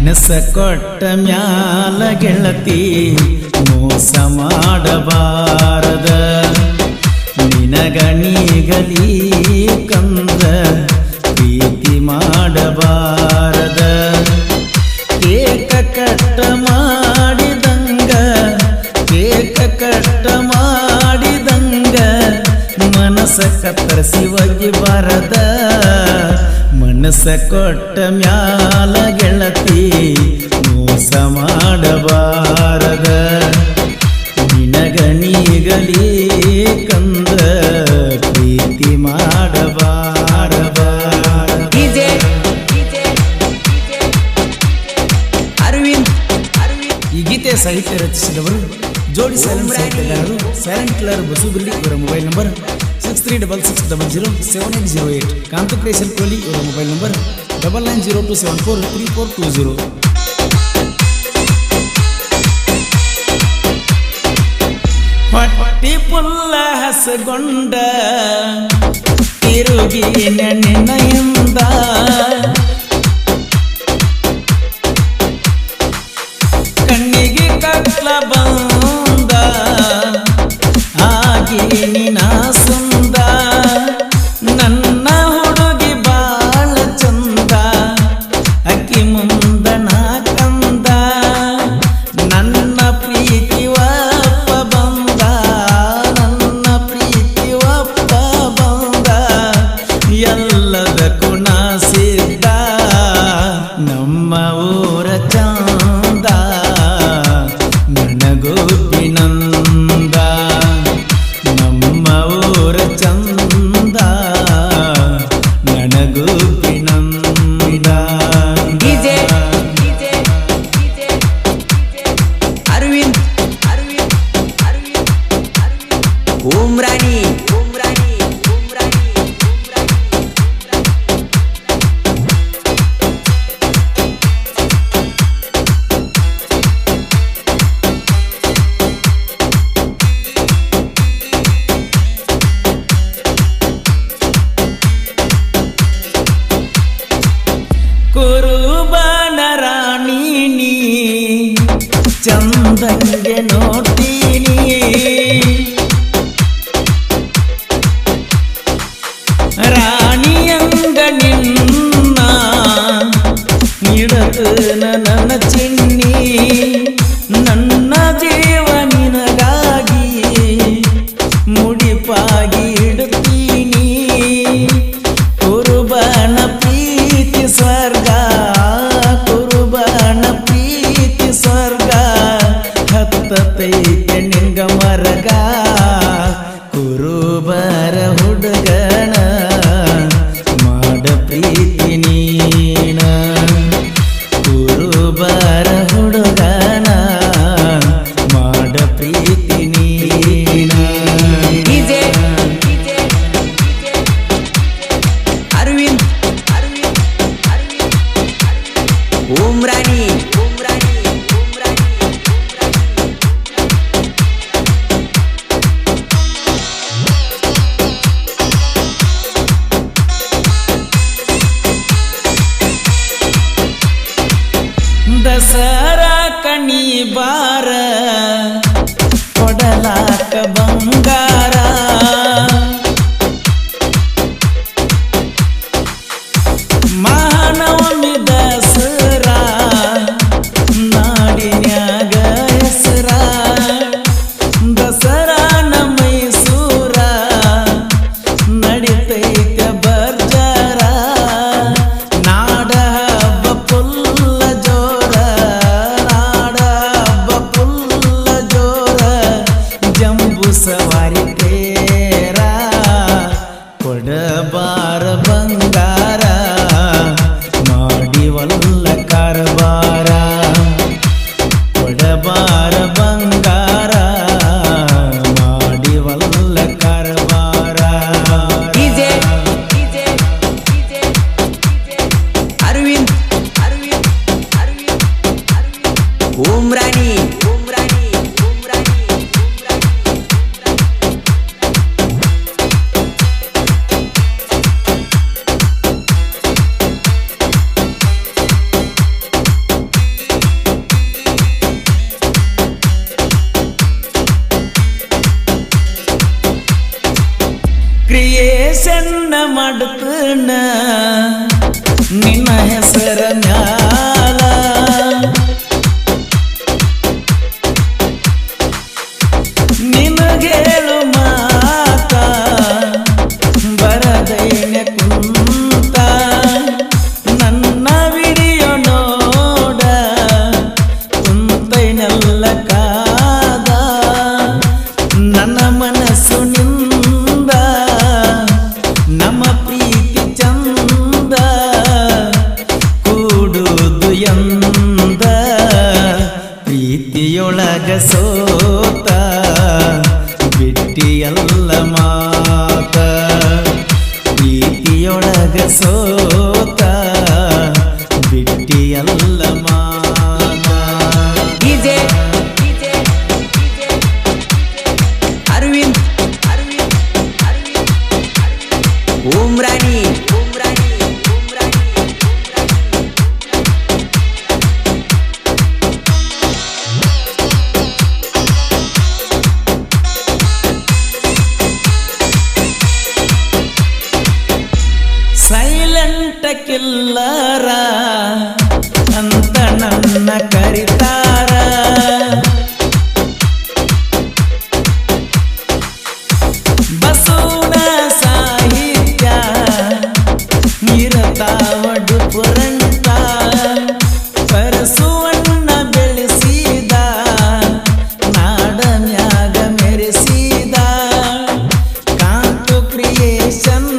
ಮನಸ್ಸ ಕೊಟ್ಟ ಮ್ಯಾಲ ಗೆಳತಿ ಮೋಸ ಮಾಡಬಾರದ ನಿನಗಣಿಗಲಿ ಕಂದ ಪ್ರೀತಿ ಮಾಡಬಾರದ ಕೇಕ ಕಟ್ಟ ಮಾಡಿದಂಗ ಕೇಕ ಕಟ್ಟ ಮಾಡಿದಂಗ ಮನಸ್ಸ ಕತ್ತರಿಸಿ ಒಗಿಬಾರದ ಮನಸ್ಸ ಕೊಟ್ಟ ಮ್ಯಾಲ ಗೆಳತಿ ಮೋಸ ಮಾಡಬಾರದ ನಿನಗಣಿಗಲಿ ಕಂದ ಪ್ರೀತಿ ಮಾಡಬಾರದ ಅರವಿಂದ್ ಈ ಗೀತೆ ಸಾಹಿತ್ಯ ರಚಿಸಿದವರು ಜೋಡಿ ಸೈಲೆಂಟ್ ಸಾಹಿತ್ಯಗಾರರು ಸೈಲೆಂಟ್ ಕಿಲ್ಲರ್ ಬಸುಬಿರ್ಲಿ ಇವರ ಮೊಬೈಲ್ ನಂಬರ್ 6366007808 ಕಾಂತು ಕ್ರೇಷನ್ ಕೋಲಿ ಇವರ ಮೊಬೈಲ್ ನಂಬರ್ 9902743420. ಹೊಟ್ಟಿ ಪುಲ್ಲ ಹಸಗೊಂಡ ತಿರುಗಿ ನೆನೆಯಿಂದ ಕಣ್ಣಿಗೆ ಕಟ್ಲ ಬಂದ ಆಗಿ ನಿನ ಸುಂದ ನನ್ನ ಹುಡುಗಿ ಬಾಳ ಚಂದ ಅಕ್ಕಿ ಮುಂದನ ಕಂದ ನನ್ನ ಪ್ರೀತಿ ಒಪ್ಪ ಬಂದ ನನ್ನ ಪ್ರೀತಿ ಒಪ್ಪ ಬಂದ ಎಲ್ಲದಕ್ಕೂ ನಾ ಸಿದ್ಧ ನಮ್ಮ ಊರ ಚಂದ ನನಗೋಪಿನಂದ ನಮ್ಮ ಊರ ಚಂದ ನನಗೋಪಿನಂದ ಅರವಿಂದ್ ಓಮ್ರಾಣಿ ಕುರುಬನ ರಾಣಿ ನೀ ಚಂದಂಗೆ ನೋಡ್ತೀನಿ ರಾಣಿಯಂಗ ನಿನ್ನ ಇಡದು ನನ್ನ ಚಿನ್ನಿ ನನ್ನ ಜೀವ ನಿನಗಾಗಿ ಮುಡಿಪಾಗಿ ಇಡುತ್ತೀನಿ ಕುರುಬನ ಪ್ರೀತಿ ಸ್ವರ್ಗ ಕುರುಬನ ಪ್ರೀತಿ ಸ್ವರ್ಗ ಹತ್ತತೈತೆ ನಿಂಗ ಮರಗ ಕುರುಬರ ಹುಡುಗನ ಮಾಡ ಪ್ರೀತಿ ನೀನ ಕುರುಬರ ಹುಡುಗನ ಮಾಡ ಪ್ರೀತಿ ನೀನ ಅರವಿಂದ್ ಓಮ್ರಾಣಿ ದಸರಾ ಕಣಿ ಬಾರ ಕೊಡಲಾಕ ಬಂಗಾರ ಮಾನವಮಿ ದಸರಾ ನಾಡಿನ್ಯಾಗ ಹೆಸರ ದಸರಾ ಮೈಸೂರ ನಡಿತೈತೆ ಬರ್ಜರ ನಾಡ ಹಬ್ಬ ಪುಲ್ಲ ಜೋರ ನಾಡ ಹಬ್ಬ ಪುಲ್ಲ ಜೋರ ಜಂಬೂ ಸವಾರಿ ತೇರ ಕೊಡಬಾರ ಬಂಗಾರ ಮಾಡಿವಲ್ಲ ಕಾರಬಾರ ಕೊಡಬಾರ ಬಂಗಾರ ಮಾಡಿವಲ್ಲ ಕಾರಬಾರ ಅರವಿಂದ್ ಓಮ್ರಾಣಿ ಕ್ರಿಯೇಷನ್ನ ಮಾಡುತ್ತನ ನಿನ್ನ ಹೆಸರ ಮ್ಯಾಲ ನಿನಗೇಳು ಮಾತ ಬರದೈನೆ ಕುಂತ ನನ್ನ ವಿಡಿಯೋ ನೋಡ ಕುಂತೈನೆಲ್ಲ ಕಾದ ನನ್ನ ಮನಸ್ಸು ನಿಂದ ನಮ್ಮ ಪ್ರೀತಿ ಚಂದ ಕೂಡುವುದು ಎಂದ ಪ್ರೀತಿಯೊಳಗ ಸೋತ ಬಿಟ್ಟಿಯಲ್ಲ ಮಾತ ಪ್ರೀತಿಯೊಳಗ ಸೋತ ಬಿಟ್ಟಿಯಲ್ಲ ಮಾತ ಡಿಜೆ ಅರವಿಂದ್ ಉಮ್ರಾನಿ ಸೈಲೆಂಟ್ ಕಿಲ್ಲರ ಅಂತ ನನ್ನ ಕರಿತಾರ ಬಸವನ ಸಾಹಿತ್ಯ ಇರತಾವಡು ಪುರಂತ ಪರಸುವನ್ನ ಬೆಳೆಸಿದ ನಾಡ ಮ್ಯಾಗ ಮೆರೆಸಿದ ಕಾಂತು ಕ್ರಿಯೇಷನ್